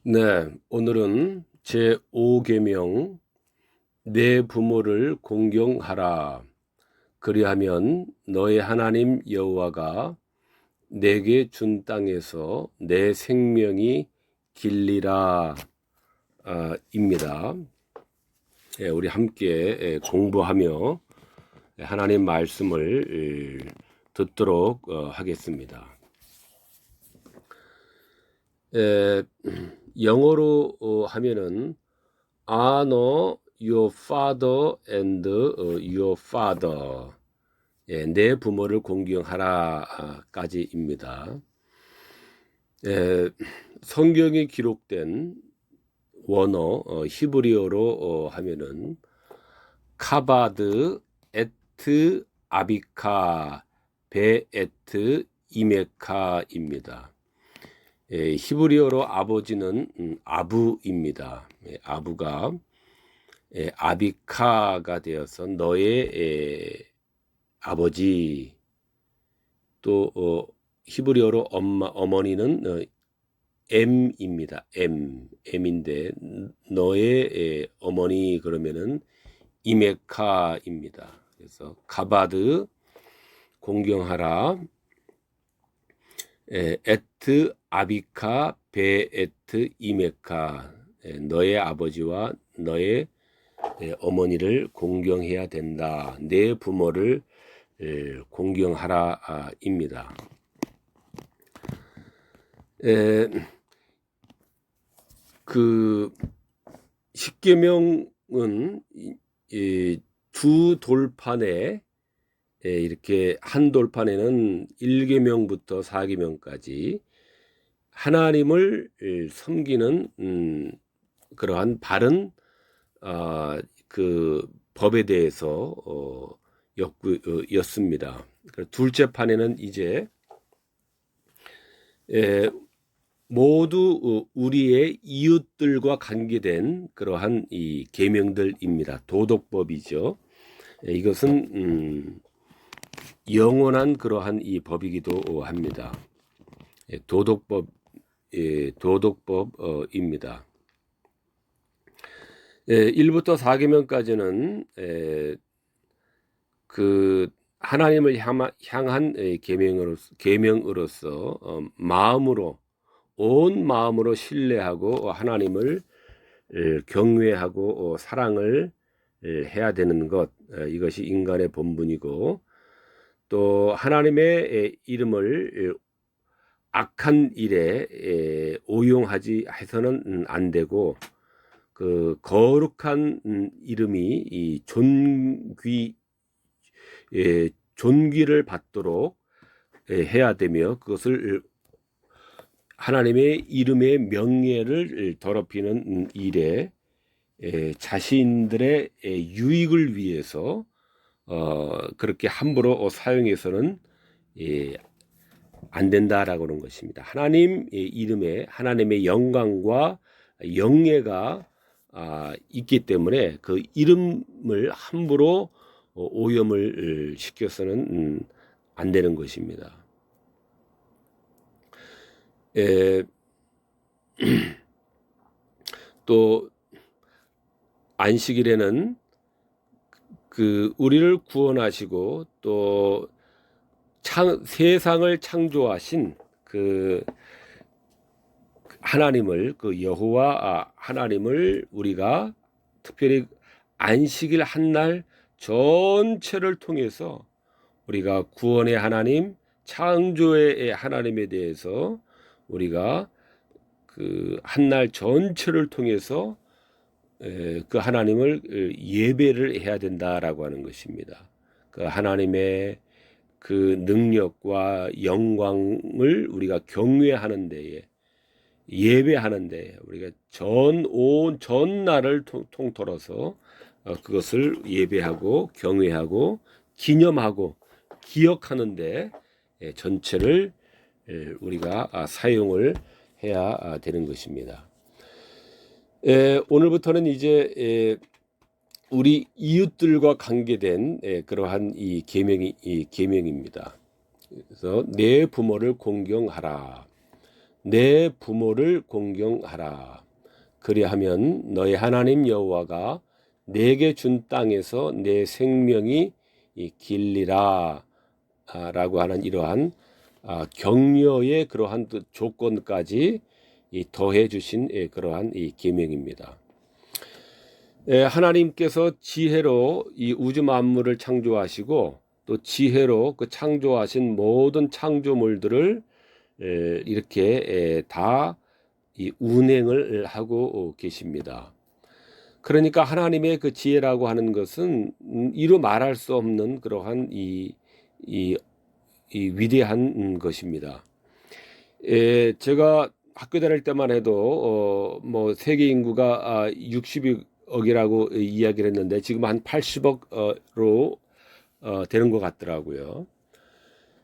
네, 오늘은 제5계명 내 부모를 공경하라. 그리하면 너의 하나님 여호와가 내게 준 땅에서 내 생명이 길리라. 입니다. 우리 함께 공부하며 하나님 말씀을 듣도록 하겠습니다. 영어로 하면은 honor your father and your father. 내 부모를 공경하라까지입니다. 성경에 기록된 원어 히브리어로 하면은 카바드 에트 아비카 베에트 이메카입니다. 히브리어로 아버지는 아부입니다. 아부가 아비카가 되어서 너의 아버지. 또 히브리어로 어머니는 M입니다. M인데 너의 어머니 그러면은 이메카입니다. 그래서 가바드 공경하라. 에트 아비카 베에트 이메카. 너의 아버지와 너의 어머니를 공경해야 된다. 내 부모를 공경하라입니다. 그 십계명은 두 돌판에 이렇게 한 돌판에는 1계명부터 4계명까지 하나님을 섬기는 그러한 바른 그 법에 대해서 였습니다. 둘째 판에는 이제 모두 우리의 이웃들과 관계된 그러한 이 계명들입니다. 도덕법이죠. 이것은 영원한 그러한 이 법이기도 합니다. 도덕법입니다. 1부터 4계명까지는 그 하나님을 향한 계명으로서 마음으로 온 마음으로 신뢰하고 하나님을 경외하고 사랑을 해야 되는 것, 이것이 인간의 본분이고, 또 하나님의 이름을 악한 일에 오용하지 해서는 안 되고, 그 거룩한 이름이 이 존귀를 받도록 해야 되며, 그것을 하나님의 이름의 명예를 더럽히는 일에 자신들의 유익을 위해서 그렇게 함부로 사용해서는 안 된다라고 하는 것입니다. 하나님 이름에 하나님의 영광과 영예가 있기 때문에 그 이름을 함부로 오염을 시켜서는 안 되는 것입니다. 또 안식일에는 그 우리를 구원하시고 또 세상을 창조하신 그 하나님을, 그 여호와 하나님을 우리가 특별히 안식일 한 날 전체를 통해서 우리가 구원의 하나님, 창조의 하나님에 대해서 우리가 그 한 날 전체를 통해서 그 하나님을 예배를 해야 된다라고 하는 것입니다. 그 하나님의 그 능력과 영광을 우리가 경외하는 데에, 예배하는 데에 우리가 전날을 통틀어서 그것을 예배하고 경외하고 기념하고 기억하는 데 전체를 우리가 사용을 해야 되는 것입니다. 오늘부터는 이제 우리 이웃들과 관계된 그러한 이 계명입니다. 그래서 내 부모를 공경하라. 내 부모를 공경하라. 그리하면 너희 하나님 여호와가 내게 준 땅에서 내 생명이 길리라 라고 하는 이러한 격려의 그러한 조건까지 더해 주신 그러한 이 계명입니다. 하나님께서 지혜로 이 우주 만물을 창조하시고 또 지혜로 그 창조하신 모든 창조물들을 이렇게 다 이 운행을 하고 계십니다. 그러니까 하나님의 그 지혜라고 하는 것은 이루 말할 수 없는 그러한 이 위대한 것입니다. 제가 학교 다닐 때만 해도 뭐 세계 인구가 60억이라고 이야기를 했는데 지금 한 80억으로 되는 것 같더라고요.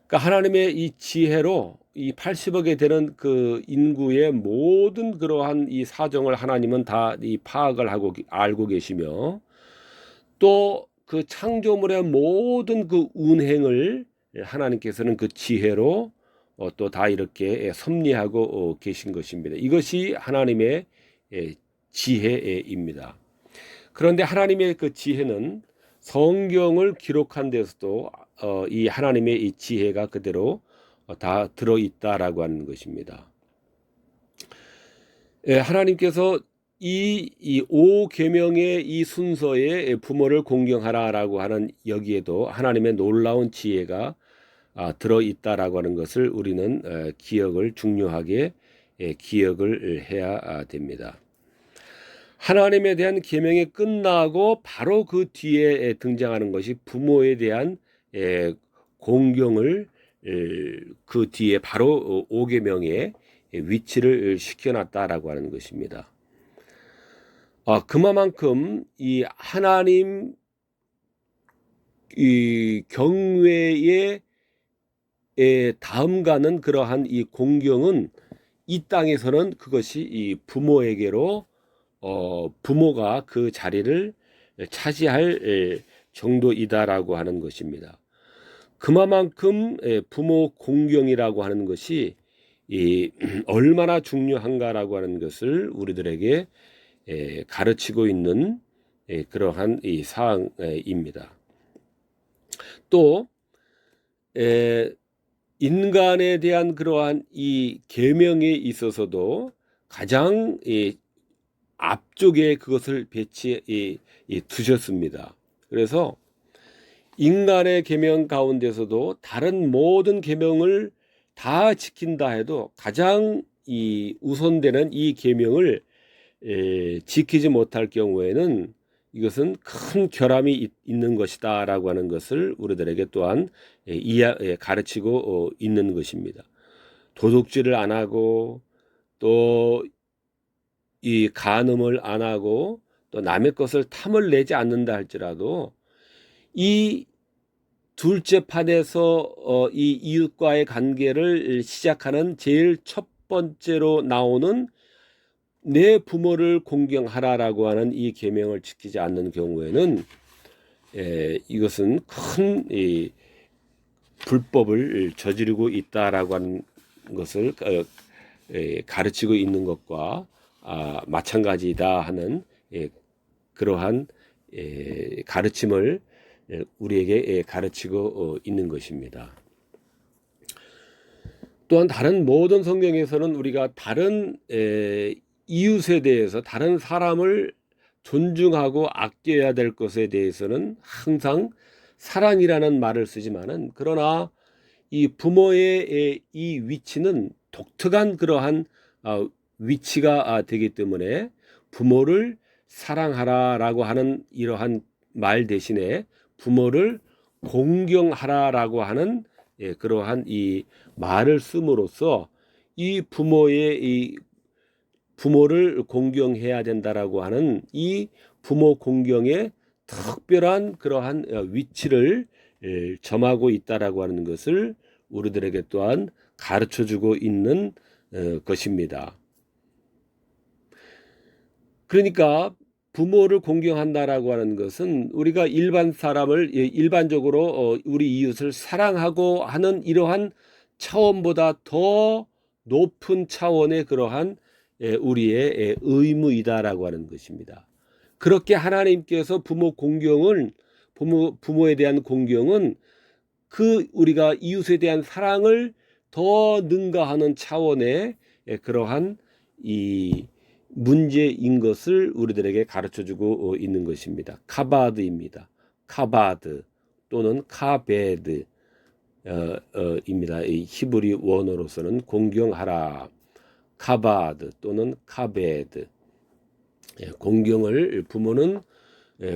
그러니까 하나님의 이 지혜로 이 80억에 되는 그 인구의 모든 그러한 이 사정을 하나님은 다 이 파악을 하고 알고 계시며 또 그 창조물의 모든 그 운행을 하나님께서는 그 지혜로 또 다 이렇게 섭리하고 계신 것입니다. 이것이 하나님의 지혜입니다. 그런데 하나님의 그 지혜는 성경을 기록한 데서도 이 하나님의 이 지혜가 그대로 다 들어있다라고 하는 것입니다. 하나님께서 이 5계명의 이 순서에 부모를 공경하라라고 하는 여기에도 하나님의 놀라운 지혜가 들어있다라고 하는 것을 우리는 중요하게 기억을 해야 됩니다. 하나님에 대한 계명이 끝나고 바로 그 뒤에 등장하는 것이 부모에 대한 공경을 그 뒤에 바로 5계명에 위치를 시켜놨다라고 하는 것입니다. 그만큼 이 하나님 이 경외에 다음가는 그러한 이 공경은 이 땅에서는 그것이 이 부모에게로 부모가 그 자리를 차지할 정도이다라고 하는 것입니다. 그만큼 부모 공경이라고 하는 것이 얼마나 중요한가라고 하는 것을 우리들에게 가르치고 있는 그러한 이 사항입니다. 또 인간에 대한 그러한 이 계명에 있어서도 가장 앞쪽에 그것을 두셨습니다. 그래서 인간의 계명 가운데서도 다른 모든 계명을 다 지킨다 해도 가장 우선되는 이 계명을 지키지 못할 경우에는 이것은 큰 결함이 있는 것이다 라고 하는 것을 우리들에게 또한 가르치고 있는 것입니다. 도둑질을 안 하고 또 이 간음을 안 하고 또 남의 것을 탐을 내지 않는다 할지라도 이 둘째 판에서 이 이웃과의 관계를 시작하는 제일 첫 번째로 나오는 내 부모를 공경하라라고 하는 이 계명을 지키지 않는 경우에는 이것은 큰 불법을 저지르고 있다라고 하는 것을 가르치고 있는 것과 마찬가지다 하는 그러한 가르침을 우리에게 가르치고 있는 것입니다. 또한 다른 모든 성경에서는 우리가 다른 이웃에 대해서 다른 사람을 존중하고 아껴야 될 것에 대해서는 항상 사랑이라는 말을 쓰지만은 그러나 이 부모의 이 위치는 독특한 그러한 위치가 되기 때문에 부모를 사랑하라라고 하는 이러한 말 대신에 부모를 공경하라라고 하는 그러한 이 말을 씀으로써 이 부모를 공경해야 된다라고 하는 이 부모 공경의 특별한 그러한 위치를 점하고 있다라고 하는 것을 우리들에게 또한 가르쳐주고 있는 것입니다. 그러니까 부모를 공경한다라고 하는 것은 우리가 일반적으로 우리 이웃을 사랑하고 하는 이러한 차원보다 더 높은 차원의 그러한 우리의 의무이다라고 하는 것입니다. 그렇게 하나님께서 부모에 대한 공경은 그 우리가 이웃에 대한 사랑을 더 능가하는 차원의 그러한 이 문제인 것을 우리들에게 가르쳐주고 있는 것입니다. 카바드입니다. 카바드 또는 카베드 입니다. 이 히브리 원어로서는 공경하라, 카바드 또는 카베드. 공경을 부모는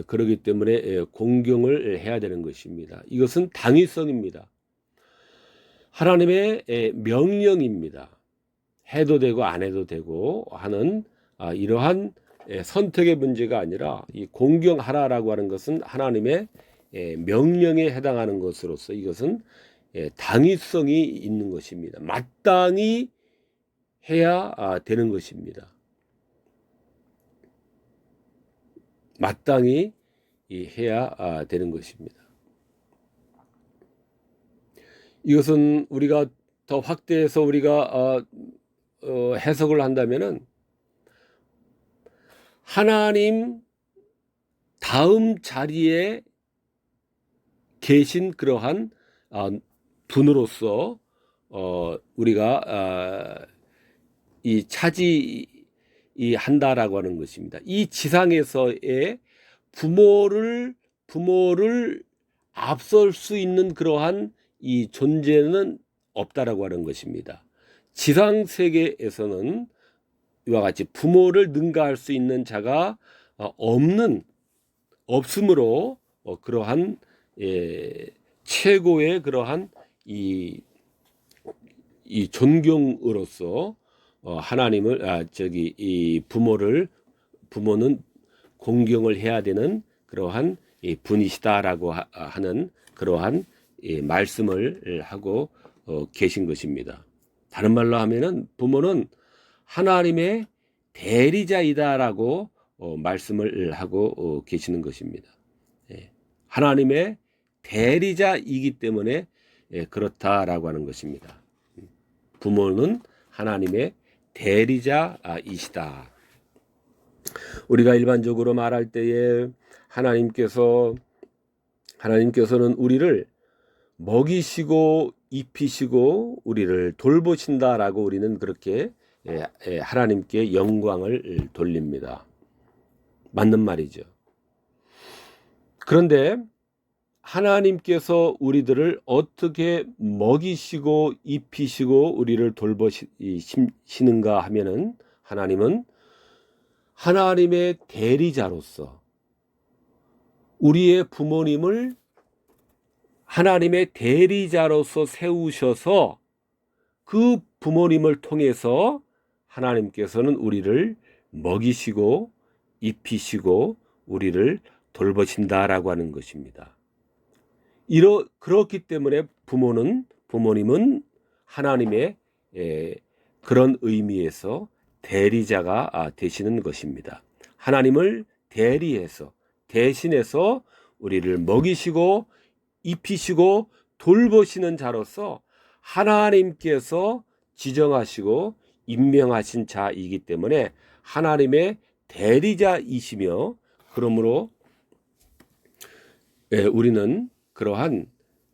그러기 때문에 공경을 해야 되는 것입니다. 이것은 당위성입니다. 하나님의 명령입니다. 해도 되고 안 해도 되고 하는 이러한 선택의 문제가 아니라 이 공경하라라고 하는 것은 하나님의 명령에 해당하는 것으로서 이것은 당위성이 있는 것입니다. 마땅히 해야 되는 것입니다. 마땅히 해야 되는 것입니다. 이것은 우리가 더 확대해서 우리가 해석을 한다면은 하나님 다음 자리에 계신 그러한 분으로서 우리가 이 차지한다라고 하는 것입니다. 이 지상에서의 부모를 앞설 수 있는 그러한 이 존재는 없다라고 하는 것입니다. 지상 세계에서는 이와 같이 부모를 능가할 수 있는 자가 없으므로 그러한 최고의 그러한 이 존경으로서 하나님을 이 부모는 공경을 해야 되는 그러한 분이시다라고 하는 그러한 말씀을 하고 계신 것입니다. 다른 말로 하면은 부모는 하나님의 대리자이다라고 말씀을 하고 계시는 것입니다. 하나님의 대리자이기 때문에 그렇다라고 하는 것입니다. 부모는 하나님의 대리자이시다. 우리가 일반적으로 말할 때에 하나님께서는 우리를 먹이시고 입히시고 우리를 돌보신다라고 우리는 그렇게 하나님께 영광을 돌립니다. 맞는 말이죠. 그런데 하나님께서 우리들을 어떻게 먹이시고 입히시고 우리를 돌보시는가 하면은 하나님은 하나님의 대리자로서 우리의 부모님을 하나님의 대리자로서 세우셔서 그 부모님을 통해서 하나님께서는 우리를 먹이시고 입히시고 우리를 돌보신다라고 하는 것입니다. 그렇기 때문에 부모님은 하나님의 그런 의미에서 대리자가 되시는 것입니다. 하나님을 대신해서 우리를 먹이시고 입히시고 돌보시는 자로서 하나님께서 지정하시고 임명하신 자이기 때문에 하나님의 대리자이시며 그러므로 우리는 그러한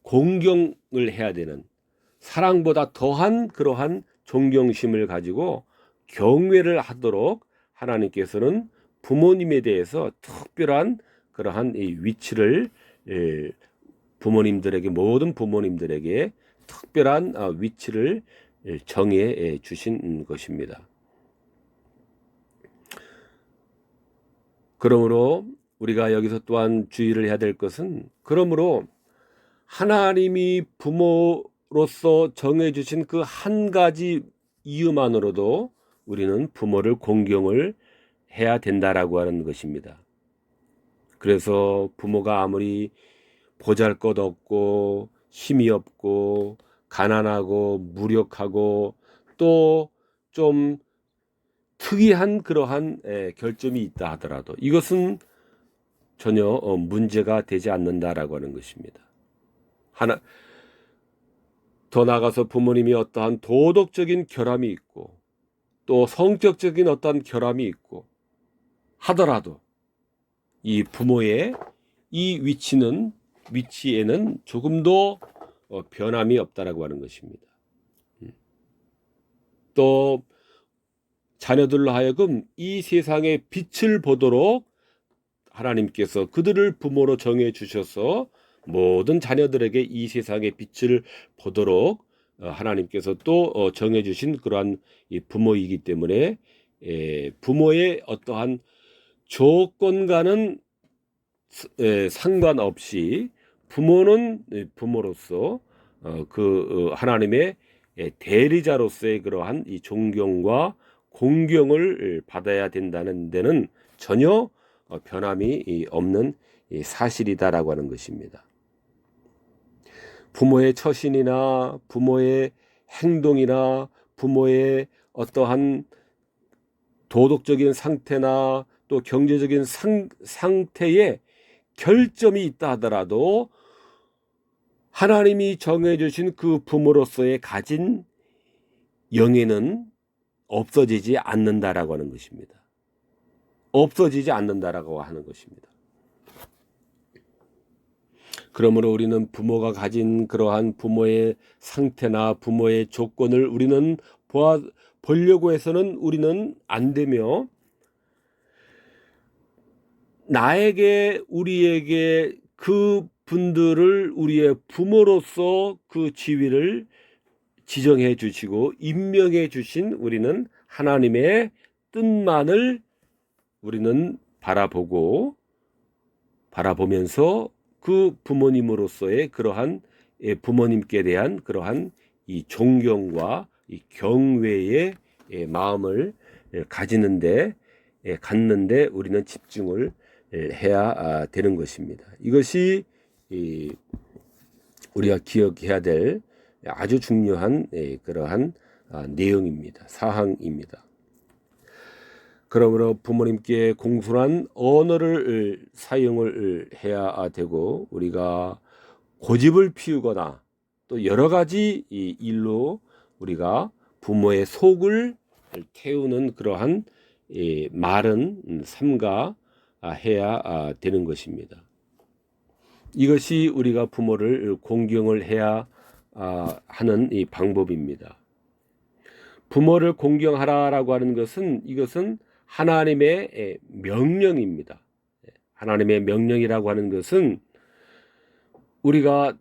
공경을 해야 되는 사랑보다 더한 그러한 존경심을 가지고 경외를 하도록 하나님께서는 부모님에 대해서 특별한 그러한 위치를 모든 부모님들에게 특별한 위치를 정해 주신 것입니다. 그러므로 우리가 여기서 또한 주의를 해야 될 것은 그러므로 하나님이 부모로서 정해 주신 그 한 가지 이유만으로도 우리는 부모를 공경을 해야 된다라고 하는 것입니다. 그래서 부모가 아무리 보잘것없고 힘이 없고 가난하고 무력하고 또 좀 특이한 그러한 결점이 있다 하더라도 이것은 전혀 문제가 되지 않는다라고 하는 것입니다. 더 나아가서 부모님이 어떠한 도덕적인 결함이 있고 또 성격적인 어떠한 결함이 있고 하더라도 이 부모의 이 위치에는 조금도 변함이 없다라고 하는 것입니다. 또 자녀들로 하여금 이 세상의 빛을 보도록 하나님께서 그들을 부모로 정해 주셔서 모든 자녀들에게 이 세상의 빛을 보도록 하나님께서 또 정해 주신 그러한 이 부모이기 때문에 부모의 어떠한 조건과는 상관없이 부모는 부모로서 하나님의 대리자로서의 그러한 이 존경과 공경을 받아야 된다는 데는 전혀 변함이 없는 사실이다라고 하는 것입니다. 부모의 처신이나 부모의 행동이나 부모의 어떠한 도덕적인 상태나 또 경제적인 상태에 결점이 있다 하더라도 하나님이 정해주신 그 부모로서의 가진 영예는 없어지지 않는다라고 하는 것입니다. 없어지지 않는다라고 하는 것입니다. 그러므로 우리는 부모가 가진 그러한 부모의 상태나 부모의 조건을 우리는 보려고 해서는 우리는 안 되며 우리에게 그 분들을 우리의 부모로서 그 지위를 지정해 주시고 임명해 주신 우리는 하나님의 뜻만을 우리는 바라보면서 그 부모님으로서의 그러한 부모님께 대한 그러한 이 존경과 이 경외의 마음을 갖는데 우리는 집중을 해야 되는 것입니다. 이것이 우리가 기억해야 될 아주 중요한 그러한 내용입니다. 사항입니다. 그러므로 부모님께 공손한 언어를 사용을 해야 되고 우리가 고집을 피우거나 또 여러 가지 일로 우리가 부모의 속을 태우는 그러한 말은 삼가 해야 되는 것입니다. 이것이 우리가 부모를 공경을 해야 하는 이 방법입니다. 부모를 공경하라라고 하는 이것은 하나님의 명령입니다. 하나님의 명령이라고 하는 것은 우리가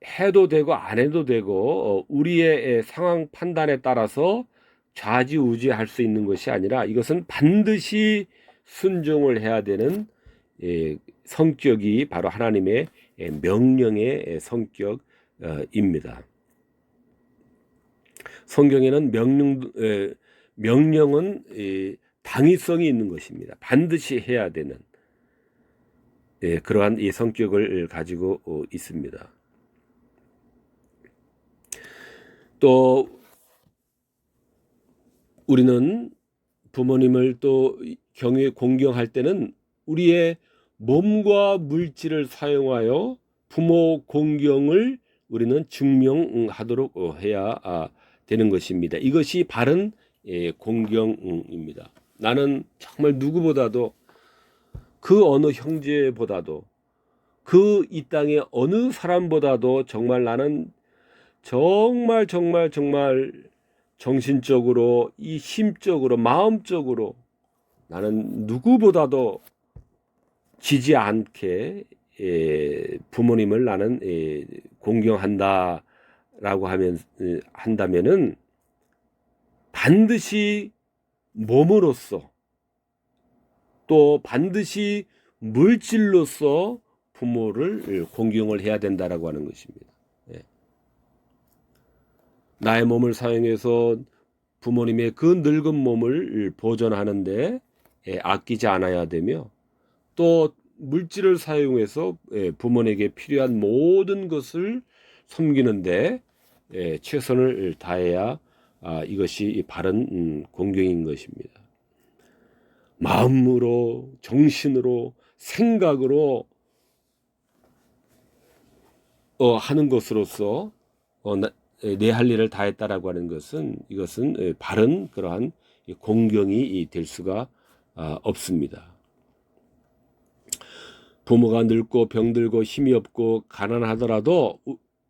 해도 되고 안 해도 되고 우리의 상황 판단에 따라서 좌지우지할 수 있는 것이 아니라 이것은 반드시 순종을 해야 되는 성격이 바로 하나님의 명령의 성격입니다. 성경에는 명령은 당위성이 있는 것입니다. 반드시 해야 되는 그러한 이 성격을 가지고 있습니다. 또 우리는 부모님을 또 공경할 때는 우리의 몸과 물질을 사용하여 부모 공경을 우리는 증명하도록 해야 되는 것입니다. 이것이 바른 공경입니다. 나는 정말 누구보다도 그 어느 형제보다도 그 이 땅의 어느 사람보다도 정말 나는 정말 정신적으로 이 심적으로 마음적으로 나는 누구보다도 지지 않게 부모님을 나는 공경한다라고 한다면은 반드시 몸으로써 또 반드시 물질로서 부모를 공경을 해야 된다라고 하는 것입니다. 나의 몸을 사용해서 부모님의 그 늙은 몸을 보존하는데 아끼지 않아야 되며 또 물질을 사용해서 부모님에게 필요한 모든 것을 섬기는데 최선을 다해야 이것이 바른 공경인 것입니다. 마음으로, 정신으로, 생각으로 하는 것으로서 내 할 일을 다 했다라고 하는 것은 이것은 바른 그러한 공경이 될 수가 없습니다. 부모가 늙고 병들고 힘이 없고 가난하더라도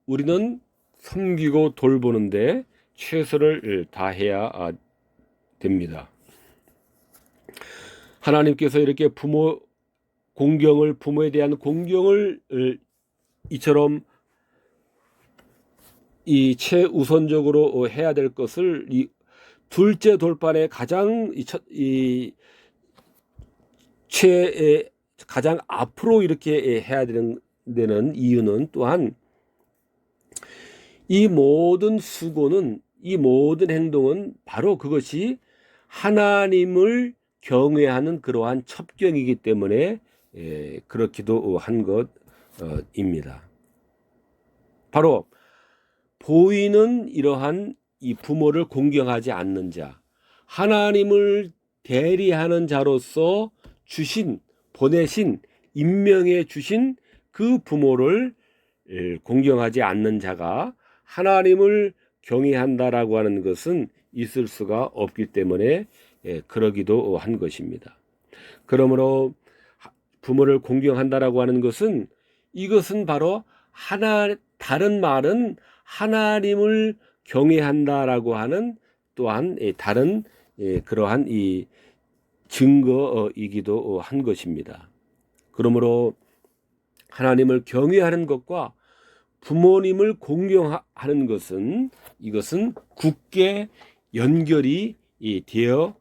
우리는 섬기고 돌보는데 최선을 다해야 됩니다. 하나님께서 이렇게 부모에 대한 공경을 이처럼 이 최우선적으로 해야 될 것을 이 둘째 돌판에 가장 앞으로 이렇게 해야 되는 이유는 또한 이 모든 수고는, 이 모든 행동은 바로 그것이 하나님을 경외하는 그러한 첩경이기 때문에 그렇기도 한 것입니다. 바로 보이는 이러한 이 부모를 공경하지 않는 자, 하나님을 대리하는 자로서 보내신, 임명해 주신 그 부모를 공경하지 않는 자가 하나님을 경외한다라고 하는 것은 있을 수가 없기 때문에 그러기도 한 것입니다. 그러므로 부모를 공경한다라고 하는 것은 이것은 바로 다른 말은 하나님을 경외한다라고 하는 또한 다른 그러한 이 증거이기도 한 것입니다. 그러므로 하나님을 경외하는 것과 부모님을 공경하는 것은 이것은 굳게 연결이 되어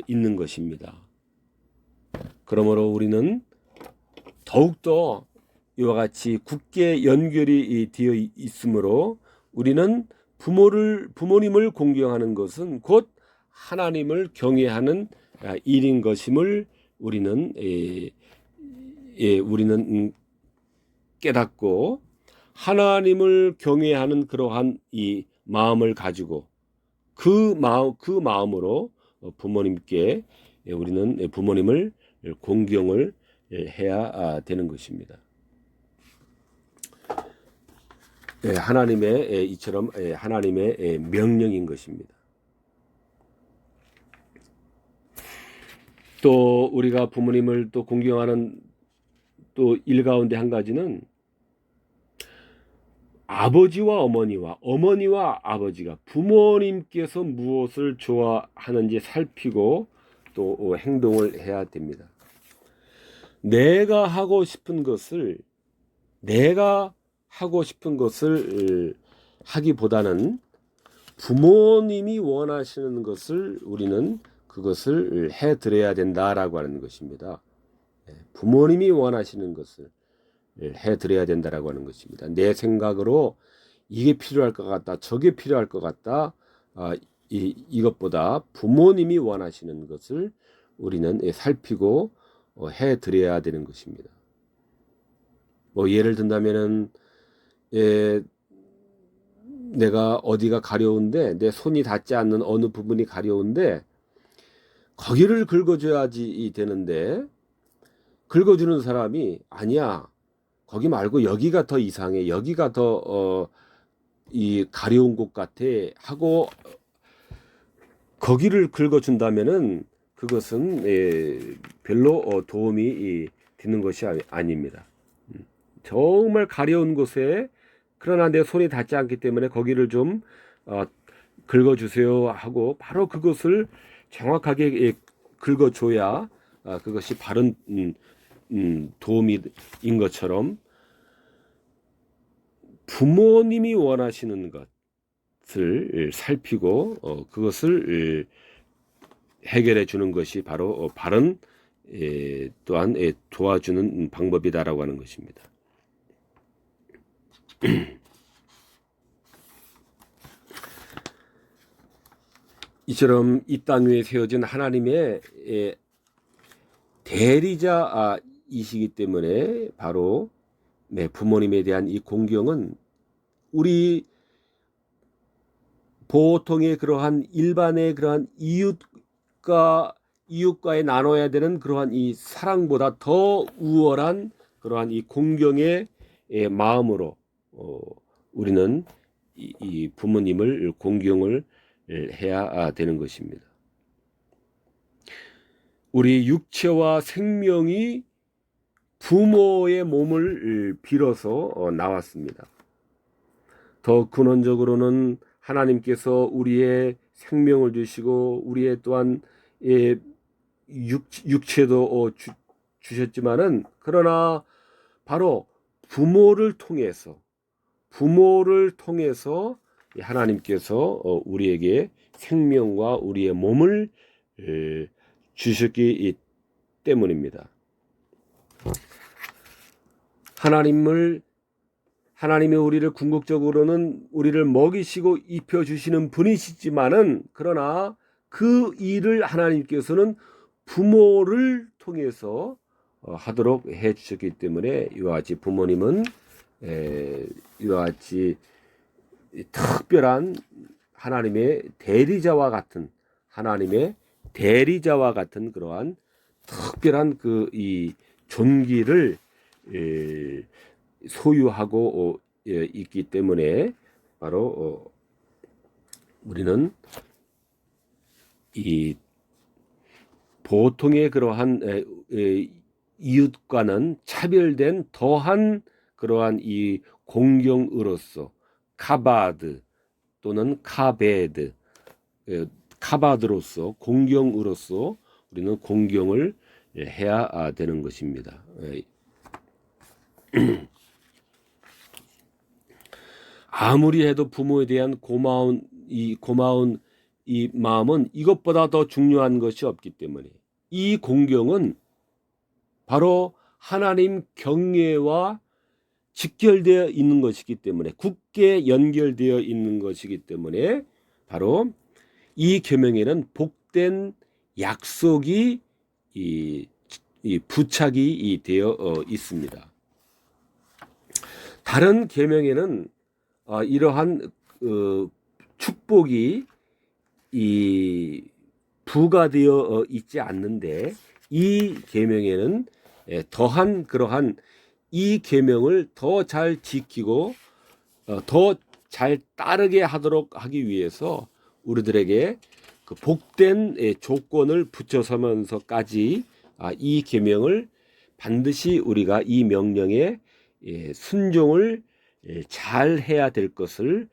있는 것입니다. 그러므로 우리는 더욱더 이와 같이 굳게 연결이 되어 있으므로 우리는 부모님을 공경하는 것은 곧 하나님을 경외하는 일인 것임을 우리는 깨닫고 하나님을 경외하는 그러한 이 마음을 가지고 그 마음으로 부모님께 우리는 부모님을 공경을 해야 되는 것입니다. 하나님의 이처럼 하나님의 명령인 것입니다. 또 우리가 부모님을 또 공경하는 또 일 가운데 한 가지는 아버지와 어머니와 아버지가 부모님께서 무엇을 좋아하는지 살피고 또 행동을 해야 됩니다. 내가 하고 싶은 것을 하기보다는 부모님이 원하시는 것을 우리는 그것을 해드려야 된다라고 하는 것입니다. 부모님이 원하시는 것을 해드려야 된다라고 하는 것입니다. 내 생각으로 이게 필요할 것 같다, 저게 필요할 것 같다, 이것보다 부모님이 원하시는 것을 우리는 살피고 해드려야 되는 것입니다. 뭐 예를 든다면은 내가 어디가 가려운데 내 손이 닿지 않는 어느 부분이 가려운데 거기를 긁어줘야지 되는데 긁어주는 사람이 아니야, 거기 말고 여기가 더 이상해, 여기가 더 이 가려운 곳 같아 하고 거기를 긁어준다면은 그것은 별로 도움이 되는 것이 아닙니다. 정말 가려운 곳에 그러나 내 손이 닿지 않기 때문에 거기를 좀 긁어주세요 하고 바로 그것을 정확하게 긁어줘야 그것이 바른 도움인 것처럼 부모님이 원하시는 것을 살피고 그것을 해결해 주는 것이 바로 바른 또한 도와주는 방법이다라고 하는 것입니다. 이처럼 이 땅 위에 세워진 하나님의 대리자이시기 때문에 바로 부모님에 대한 이 공경은 우리 보통의 그러한 일반의 그러한 이웃과의 나눠야 되는 그러한 이 사랑보다 더 우월한 그러한 이 공경의 마음으로 우리는 이 부모님을 공경을 해야 되는 것입니다. 우리 육체와 생명이 부모의 몸을 빌어서 나왔습니다. 더 근원적으로는 하나님께서 우리의 생명을 주시고 우리의 또한 육체도 주셨지만은, 그러나 바로 부모를 통해서 하나님께서 우리에게 생명과 우리의 몸을 주셨기 때문입니다. 하나님이 우리를 궁극적으로는 우리를 먹이시고 입혀주시는 분이시지만은, 그러나 그 일을 하나님께서는 부모를 통해서 하도록 해 주셨기 때문에, 이와 같이 부모님은 이와 같이 특별한 하나님의 대리자와 같은 그러한 특별한 이 존귀를 소유하고 있기 때문에, 바로 우리는 이 보통의 그러한 이웃과는 차별된 더한 그러한 이 공경으로서 카바드 또는 카바드로서 공경으로서 우리는 공경을 해야 되는 것입니다. 아무리 해도 부모에 대한 고마운 이 마음은 이것보다 더 중요한 것이 없기 때문에, 이 공경은 바로 하나님 경외와 직결되어 있는 것이기 때문에, 굳게 연결되어 있는 것이기 때문에, 바로 이 계명에는 복된 약속이 이 부착이 되어 있습니다. 다른 계명에는 이러한 축복이 부과되어 있지 않는데, 이 계명에는 더한 그러한 이 계명을 더 잘 지키고 더 잘 따르게 하기 위해서 우리들에게 그 복된 조건을 붙여서면서까지 이 계명을 반드시 우리가 이 명령에 순종을 잘 해야 될 것을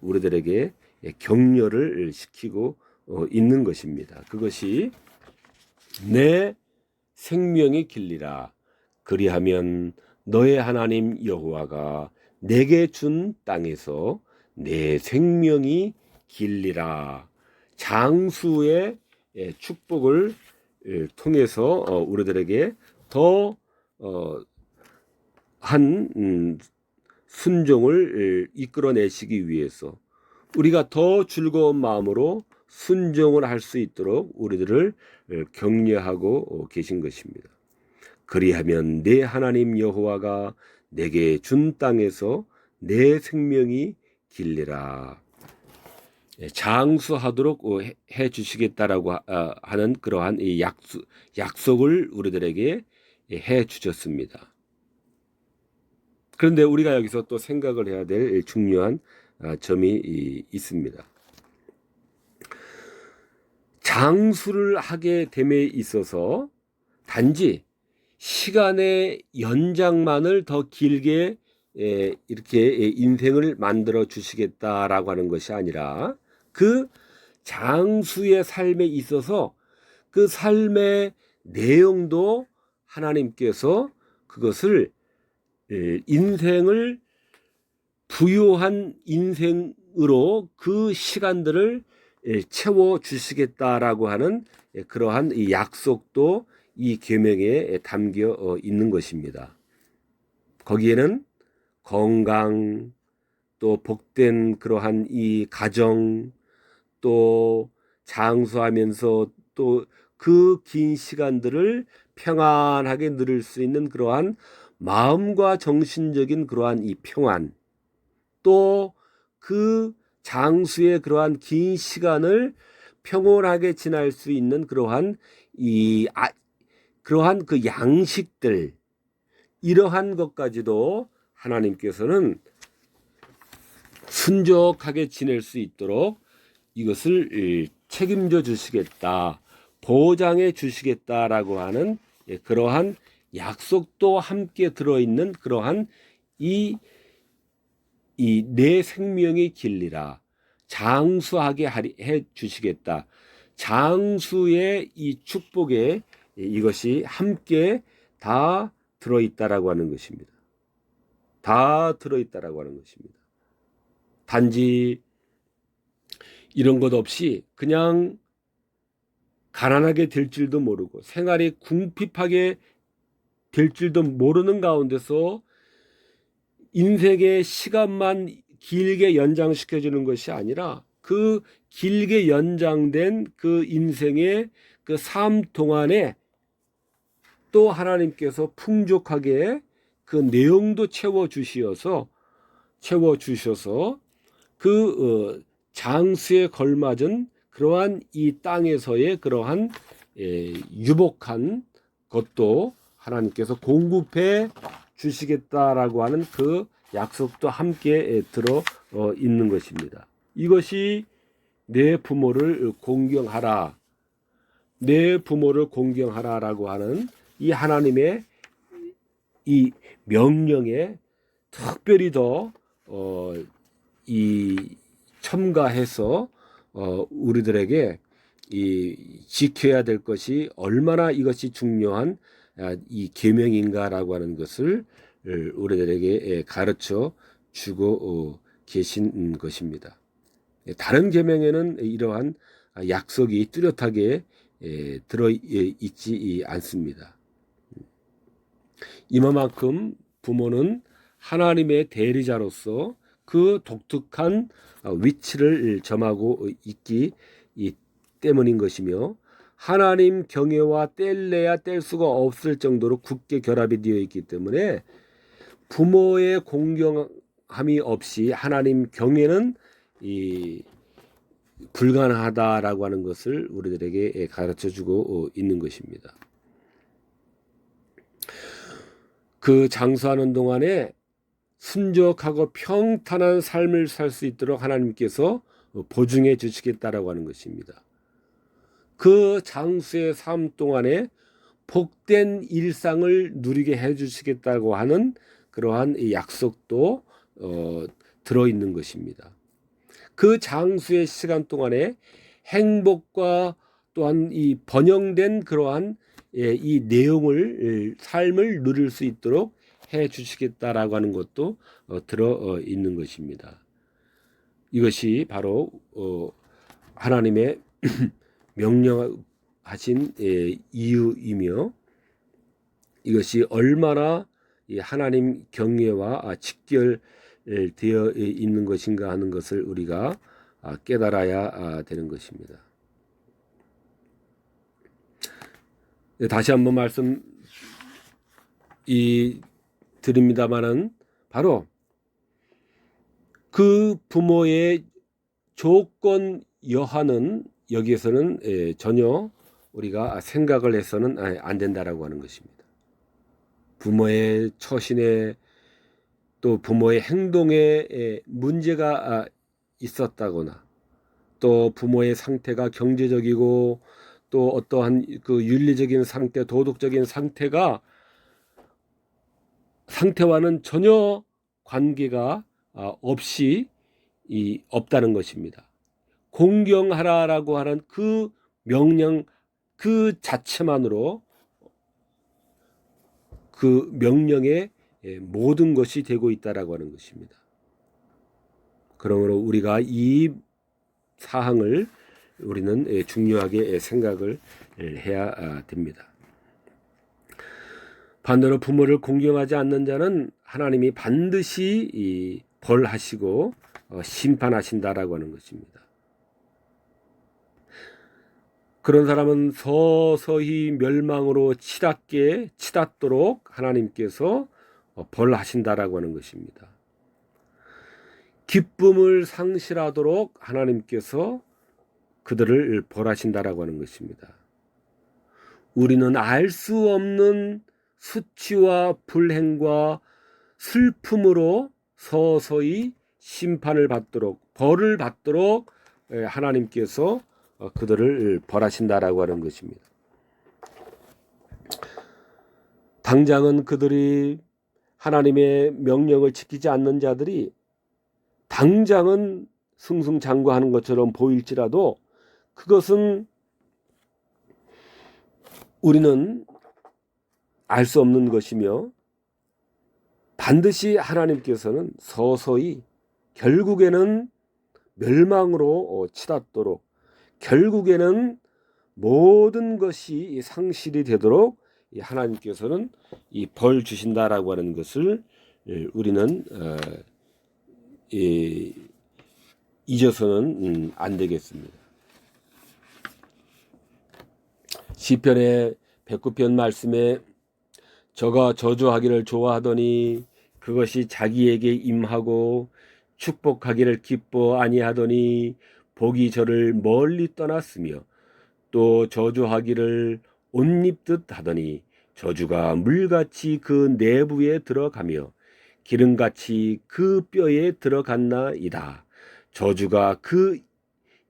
우리들에게 격려를 시키고 있는 것입니다. 그것이 내 생명이 길리라. 그리하면 너의 하나님 여호와가 내게 준 땅에서 내 생명이 길리라. 장수의 축복을 통해서 우리들에게 더 한 순종을 이끌어내시기 위해서, 우리가 더 즐거운 마음으로 순종을 할 수 있도록 우리들을 격려하고 계신 것입니다. 그리하면 내 하나님 여호와가 내게 준 땅에서 내 생명이 길리라. 장수하도록 해 주시겠다라고 하는 그러한 이 약속을 우리들에게 해 주셨습니다. 그런데 우리가 여기서 또 생각을 해야 될 중요한 점이 있습니다. 장수를 하게 됨에 있어서 단지 시간의 연장만을 더 길게 이렇게 인생을 만들어 주시겠다라고 하는 것이 아니라, 그 장수의 삶에 있어서 그 삶의 내용도 하나님께서 그것을 인생을 부유한 인생으로 그 시간들을 채워 주시겠다라고 하는 그러한 이 약속도 이 계명에 담겨 있는 것입니다. 거기에는 건강, 또 복된 그러한 이 가정, 또 장수하면서 또 그 긴 시간들을 평안하게 누릴 수 있는 그러한 마음과 정신적인 그러한 이 평안, 또 그 장수의 그러한 긴 시간을 평온하게 지날 수 있는 그러한 그러한 그 양식들, 이러한 것까지도 하나님께서는 순적하게 지낼 수 있도록 이것을 책임져 주시겠다, 보장해 주시겠다라고 하는 그러한 약속도 함께 들어있는 그러한 이 내 생명의 길리라, 장수하게 해 주시겠다. 장수의 이 축복에 이것이 함께 다 들어있다라고 하는 것입니다. 다 들어있다라고 하는 것입니다. 단지 이런 것 없이 그냥 가난하게 될 줄도 모르고 생활이 궁핍하게 될 줄도 모르는 가운데서 인생의 시간만 길게 연장시켜 주는 것이 아니라 그 길게 연장된 그 인생의 그 삶 동안에 또 하나님께서 풍족하게 그 내용도 채워 주셔서 그 장수에 걸맞은 그러한 이 땅에서의 그러한 유복한 것도 하나님께서 공급해 주시겠다라고 하는 그 약속도 함께 들어 있는 것입니다. 이것이 내 부모를 공경하라, 내 부모를 공경하라라고 하는 이 하나님의 이 명령에 특별히 더 첨가해서 우리들에게 이 지켜야 될 것이 얼마나 이것이 중요한 이 계명인가라고 하는 것을 우리들에게 가르쳐 주고 계신 것입니다. 다른 계명에는 이러한 약속이 뚜렷하게 들어 있지 않습니다. 이만큼 부모는 하나님의 대리자로서 그 독특한 위치를 점하고 있기 때문인 것이며, 하나님 경외와 뗄래야 뗄 수가 없을 정도로 굳게 결합이 되어 있기 때문에 부모의 공경함이 없이 하나님 경외는 불가능하다라고 하는 것을 우리들에게 가르쳐주고 있는 것입니다. 그 장수하는 동안에 순적하고 평탄한 삶을 살 수 있도록 하나님께서 보증해 주시겠다라고 하는 것입니다. 그 장수의 삶 동안에 복된 일상을 누리게 해 주시겠다고 하는 그러한 약속도 들어있는 것입니다. 그 장수의 시간 동안에 행복과 또한 이 번영된 그러한 이 내용을 삶을 누릴 수 있도록 해 주시겠다라고 하는 것도 들어 있는 것입니다. 이것이 바로 하나님의 명령하신 이유이며, 이것이 얼마나 하나님 경외와 직결되어 있는 것인가 하는 것을 우리가 깨달아야 되는 것입니다. 다시 한번 말씀 드립니다마는 바로 그 부모의 조건 여하는 여기에서는 전혀 우리가 생각을 해서는 안 된다라고 하는 것입니다. 부모의 처신에 또 부모의 행동에 문제가 있었다거나, 또 부모의 상태가 경제적이고 또 어떠한 그 윤리적인 상태, 도덕적인 상태와는 전혀 관계가 없이 없다는 것입니다. 공경하라라고 하는 그 명령 그 자체만으로 그 명령의 모든 것이 되고 있다라고 하는 것입니다. 그러므로 우리가 이 사항을 우리는 중요하게 생각을 해야 됩니다. 반대로 부모를 공경하지 않는 자는 하나님이 반드시 벌하시고 심판하신다라고 하는 것입니다. 그런 사람은 서서히 멸망으로 치닫도록 하나님께서 벌하신다라고 하는 것입니다. 기쁨을 상실하도록 하나님께서 그들을 벌하신다라고 하는 것입니다. 우리는 알 수 없는 수치와 불행과 슬픔으로 서서히 심판을 받도록 벌을 받도록 하나님께서 그들을 벌하신다라고 하는 것입니다. 당장은 그들이 하나님의 명령을 지키지 않는 자들이 당장은 승승장구하는 것처럼 보일지라도 그것은 우리는 알 수 없는 것이며 반드시 하나님께서는 서서히 결국에는 멸망으로 치닫도록 결국에는 모든 것이 상실이 되도록 하나님께서는 이 벌 주신다라고 하는 것을 우리는 잊어서는 안 되겠습니다. 시편의 109편 말씀에 저가 저주하기를 좋아하더니 그것이 자기에게 임하고 축복하기를 기뻐 아니하더니 복이 저를 멀리 떠났으며 또 저주하기를 옷 입듯 하더니 저주가 물같이 그 내부에 들어가며 기름같이 그 뼈에 들어갔나이다. 저주가 그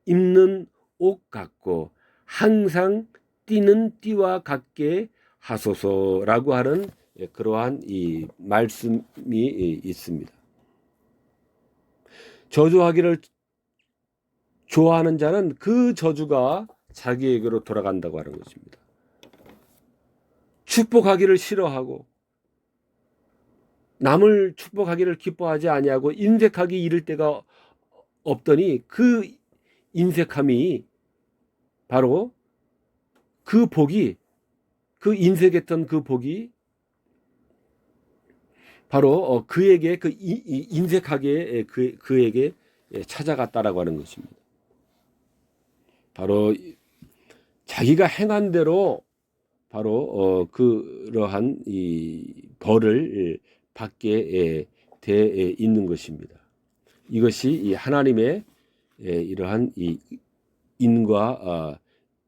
입는 옷 같고 항상 띠는 띠와 같게 하소서라고 하는 그러한 이 말씀이 있습니다. 저주하기를 좋아하는 자는 그 저주가 자기에게로 돌아간다고 하는 것입니다. 축복하기를 싫어하고 남을 축복하기를 기뻐하지 아니하고 인색하기 이를 데가 없더니 그 인색함이 바로 그 복이 그 인색했던 그 복이 바로 그에게 그 인색하게 그에게 찾아갔다라고 하는 것입니다. 바로 자기가 행한 대로 바로 그러한 이 벌을 받게 돼 있는 것입니다. 이것이 이 하나님의 이러한 이 인과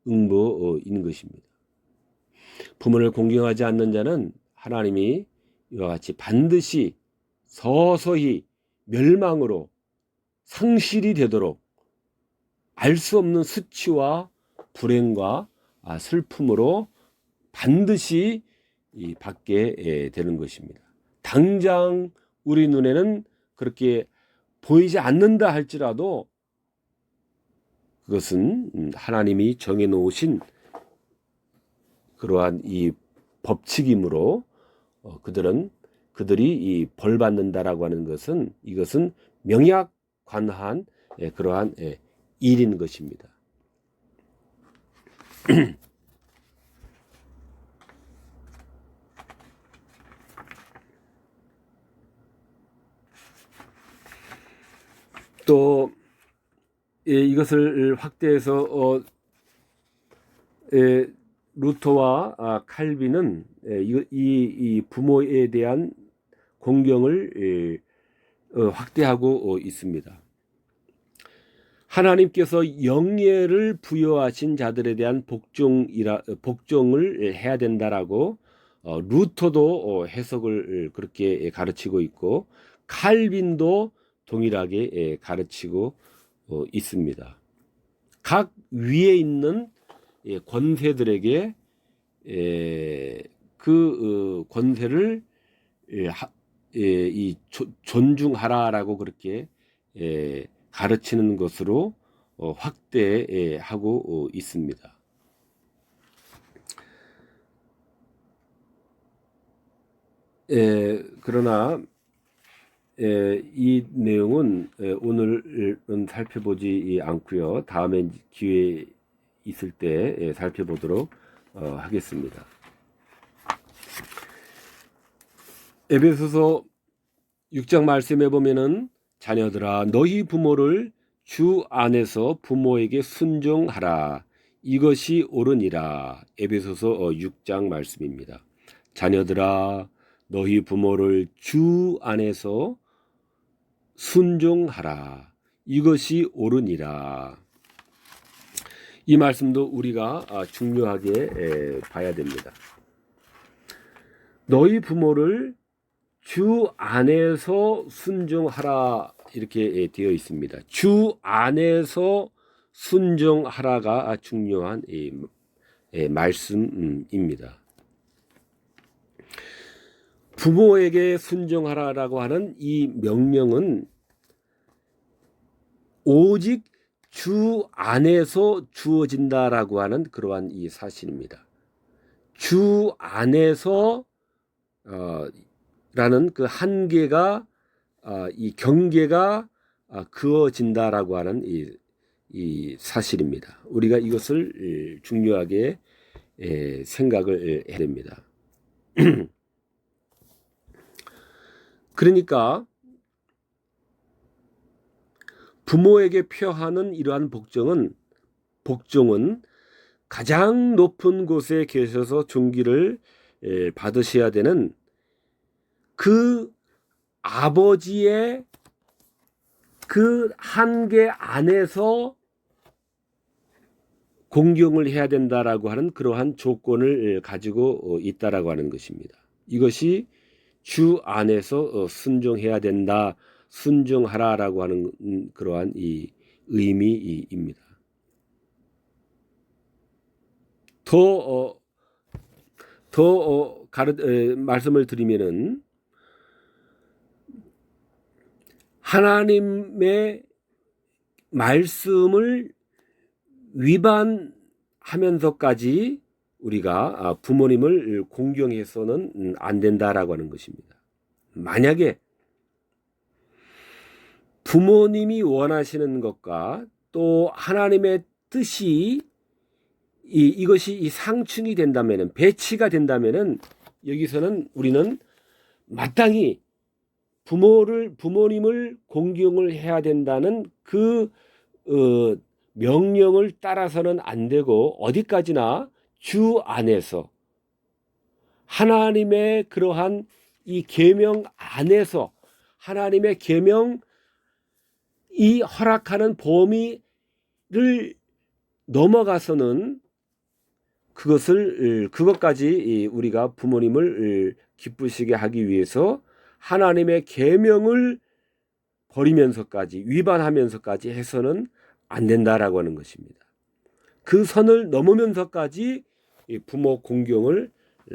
응보인 것입니다. 부모를 공경하지 않는 자는 하나님이 이와 같이 반드시 서서히 멸망으로 상실이 되도록 알 수 없는 수치와 불행과 슬픔으로 반드시 받게 되는 것입니다. 당장 우리 눈에는 그렇게 보이지 않는다 할지라도 그것은 하나님이 정해 놓으신 그러한 이 법칙이므로 그들이 이 벌 받는다라고 하는 것은 이것은 명약관한 그러한 일인 것입니다. 또 이것을 확대해서 루터와 칼빈은 이 부모에 대한 공경을 확대하고 있습니다. 하나님께서 영예를 부여하신 자들에 대한 복종을 해야 된다라고 루터도 해석을 그렇게 가르치고 있고 칼빈도 동일하게 가르치고 있습니다. 각 위에 있는 권세들에게 그 권세를 존중하라라고 그렇게 가르치는 것으로 확대하고 있습니다. 그러나 이 내용은 오늘은 살펴보지 않고요. 다음에 기회 있을 때 살펴보도록 하겠습니다. 에베소서 6장 말씀에 보면은 자녀들아 너희 부모를 주 안에서 부모에게 순종하라 이것이 옳으니라. 에베소서 6장 말씀입니다. 자녀들아 너희 부모를 주 안에서 순종하라 이것이 옳으니라. 이 말씀도 우리가 중요하게 봐야 됩니다. 너희 부모를 주 안에서 순종하라 이렇게 되어 있습니다. 주 안에서 순종하라가 중요한 말씀입니다. 부모에게 순종하라라고 하는 이 명령은 오직 주 안에서 주어진다라고 하는 그러한 이 사실입니다. 주 안에서 라는 그 한계가 이 경계가 그어진다라고 하는 이 사실입니다. 우리가 이것을 중요하게 생각을 해야 됩니다. 그러니까 부모에게 표하는 이러한 복종은 가장 높은 곳에 계셔서 존귀를 받으셔야 되는 그 아버지의 그 한계 안에서 공경을 해야 된다라고 하는 그러한 조건을 가지고 있다라고 하는 것입니다. 이것이 주 안에서 순종해야 된다, 순종하라라고 하는 그러한 이 의미입니다. 말씀을 드리면은 하나님의 말씀을 위반하면서까지 우리가 부모님을 공경해서는 안 된다라고 하는 것입니다. 만약에 부모님이 원하시는 것과 또 하나님의 뜻이 이것이 상충이 된다면은, 배치가 된다면은, 여기서는 우리는 마땅히 부모님을 공경을 해야 된다는 그 명령을 따라서는 안 되고, 어디까지나 주 안에서 하나님의 그러한 이 계명 안에서 하나님의 계명이 허락하는 범위를 넘어가서는 그것까지 우리가 부모님을 기쁘시게 하기 위해서 하나님의 계명을 버리면서까지, 위반하면서까지 해서는 안 된다라고 하는 것입니다. 그 선을 넘으면서까지 부모 공경을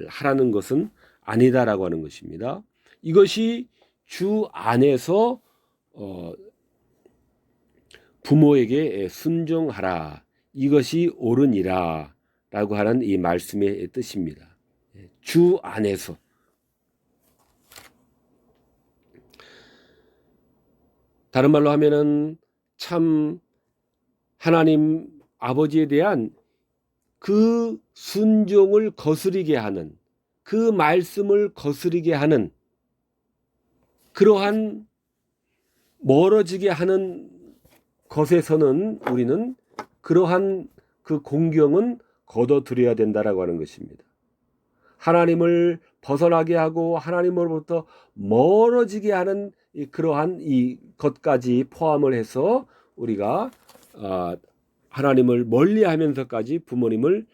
하라는 것은 아니다라고 하는 것입니다. 이것이 주 안에서 부모에게 순종하라, 이것이 옳으니라 라고 하는 이 말씀의 뜻입니다. 주 안에서. 다른 말로 하면은 참 하나님 아버지에 대한 그 순종을 거스르게 하는, 그 말씀을 거스르게 하는, 그러한 멀어지게 하는 것에서는 우리는 그러한 그 공경은 거둬들여야 된다라고 하는 것입니다. 하나님을 벗어나게 하고 하나님으로부터 멀어지게 하는 그러한 이 것까지 포함을 해서 우리가 하나님을 멀리하면서까지 부모님을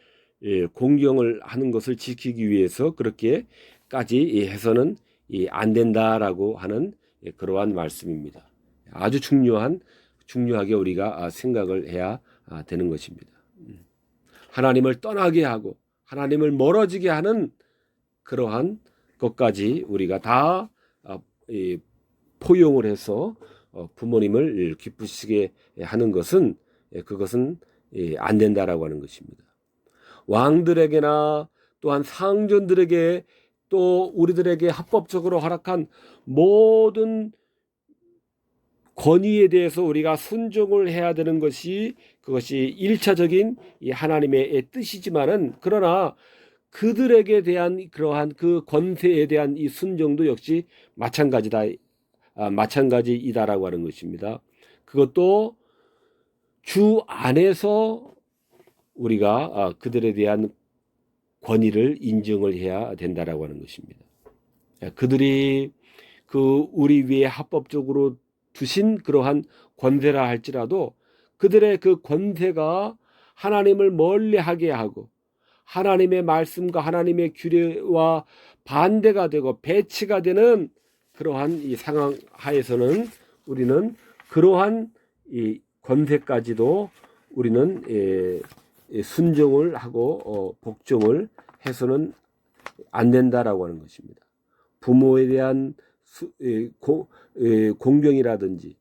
공경을 하는 것을 지키기 위해서 그렇게까지 해서는 안 된다라고 하는 그러한 말씀입니다. 아주 중요하게 우리가 생각을 해야 되는 것입니다. 하나님을 떠나게 하고 하나님을 멀어지게 하는 그러한 것까지 우리가 다 포용을 해서 부모님을 기쁘시게 하는 것은, 그것은 안 된다라고 하는 것입니다. 왕들에게나 또한 상전들에게 또 우리들에게 합법적으로 허락한 모든 권위에 대해서 우리가 순종을 해야 되는 것이, 그것이 1차적인 이 하나님의 뜻이지만은, 그러나 그들에게 대한 그러한 그 권세에 대한 이 순종도 역시 마찬가지이다라고 하는 것입니다. 그것도 주 안에서 우리가 그들에 대한 권위를 인정을 해야 된다라고 하는 것입니다. 그들이 우리 위에 합법적으로 두신 그러한 권세라 할지라도 그들의 그 권세가 하나님을 멀리하게 하고 하나님의 말씀과 하나님의 규례와 반대가 되고 배치가 되는 그러한 이 상황 하에서는 우리는 그러한 이 권세까지도 우리는 순종을 하고 복종을 해서는 안 된다라고 하는 것입니다. 부모에 대한 공경이라든지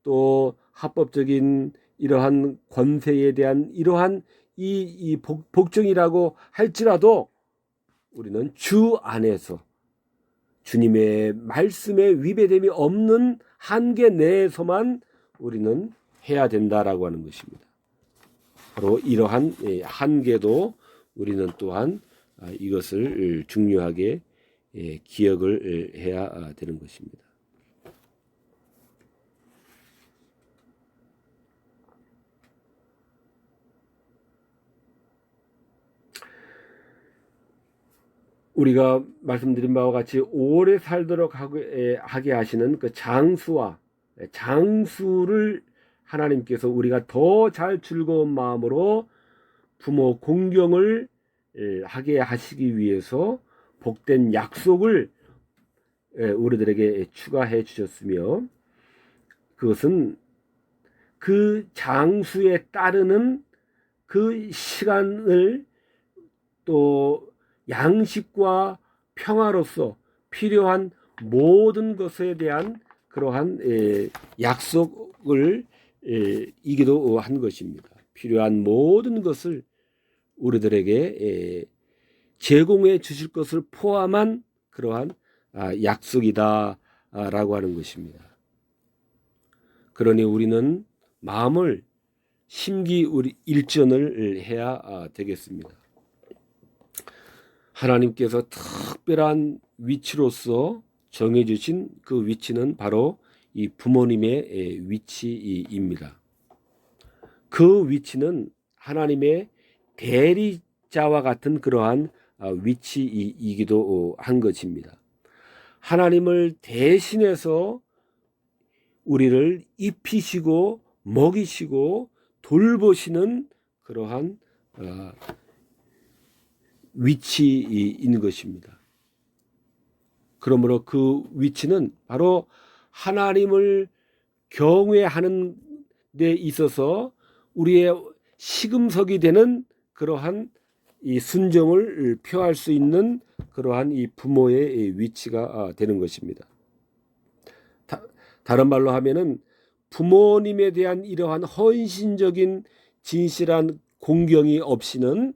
또 합법적인 이러한 권세에 대한 이러한 이 복종이라고 할지라도 우리는 주 안에서 주님의 말씀에 위배됨이 없는 한계 내에서만 우리는 해야 된다라고 하는 것입니다. 바로 이러한 한계도 우리는 또한 이것을 중요하게 기억을 해야 되는 것입니다. 우리가 말씀드린 바와 같이 오래 살도록 하게 하시는 그 장수를 하나님께서 우리가 더 잘 즐거운 마음으로 부모 공경을 하게 하시기 위해서 복된 약속을 우리들에게 추가해 주셨으며, 그것은 그 장수에 따르는 그 시간을 또 양식과 평화로서 필요한 모든 것에 대한 그러한 약속을 이기도 한 것입니다. 필요한 모든 것을 우리들에게 제공해 주실 것을 포함한 그러한 약속이다라고 하는 것입니다. 그러니 우리는 마음을 심기 일전을 해야 되겠습니다. 하나님께서 특별한 위치로서 정해주신 그 위치는 바로 이 부모님의 위치입니다. 그 위치는 하나님의 대리자와 같은 그러한 위치이기도 한 것입니다. 하나님을 대신해서 우리를 입히시고 먹이시고 돌보시는 그러한 위치인 것입니다. 그러므로 그 위치는 바로 하나님을 경외하는 데 있어서 우리의 시금석이 되는 그러한 이 순종을 표할 수 있는 그러한 이 부모의 위치가 되는 것입니다. 다른 말로 하면은 부모님에 대한 이러한 헌신적인 진실한 공경이 없이는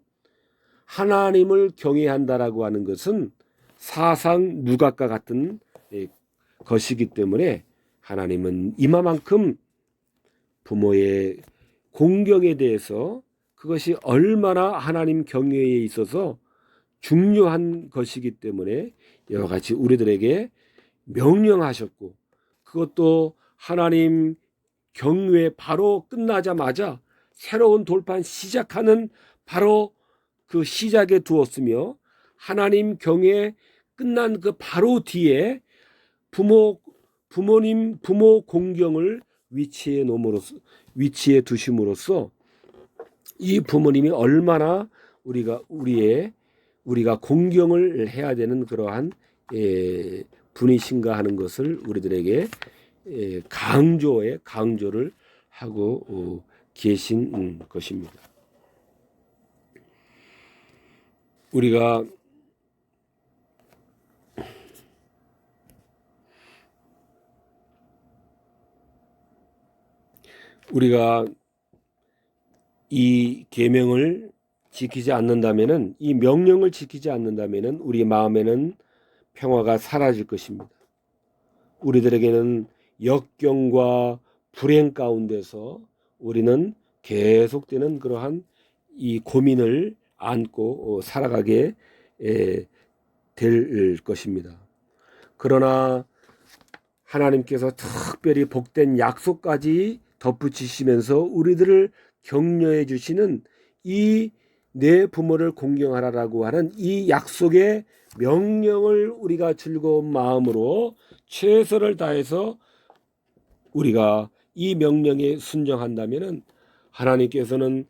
하나님을 경외한다라고 하는 것은 사상 누각과 같은 것이기 때문에 하나님은 이마만큼 부모의 공경에 대해서 그것이 얼마나 하나님 경외에 있어서 중요한 것이기 때문에 여러 가지 우리들에게 명령하셨고, 그것도 하나님 경외 바로 끝나자마자 새로운 돌판 시작하는 바로 그 시작에 두었으며, 하나님 경외 끝난 그 바로 뒤에 부모 공경을 위치에 두심으로써 이 부모님이 얼마나 우리가 공경을 해야 되는 그러한 분이신가 하는 것을 우리들에게 강조를 하고 계신 것입니다. 우리가 이 계명을 지키지 않는다면은, 이 명령을 지키지 않는다면은 우리 마음에는 평화가 사라질 것입니다. 우리들에게는 역경과 불행 가운데서 우리는 계속되는 그러한 이 고민을 안고 살아가게 될 것입니다. 그러나 하나님께서 특별히 복된 약속까지 덧붙이시면서 우리들을 격려해 주시는 이 내 부모를 공경하라라고 하는 이 약속의 명령을 우리가 즐거운 마음으로 최선을 다해서 우리가 이 명령에 순종한다면은 하나님께서는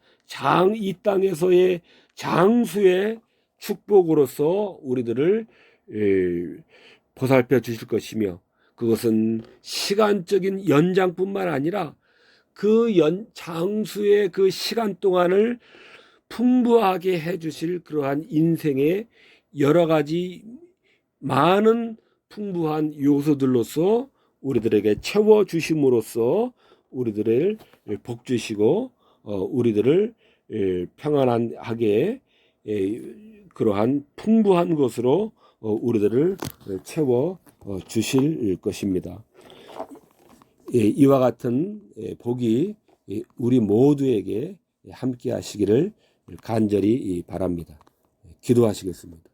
이 땅에서의 장수의 축복으로서 우리들을 보살펴 주실 것이며, 그것은 시간적인 연장뿐만 아니라 그 장수의 그 시간 동안을 풍부하게 해주실 그러한 인생의 여러 가지 많은 풍부한 요소들로서 우리들에게 채워주심으로써 우리들을 복 주시고 우리들을 평안하게 그러한 풍부한 것으로 우리들을 채워 주실 것입니다. 이와 같은 복이 우리 모두에게 함께 하시기를 간절히 바랍니다. 기도하시겠습니다.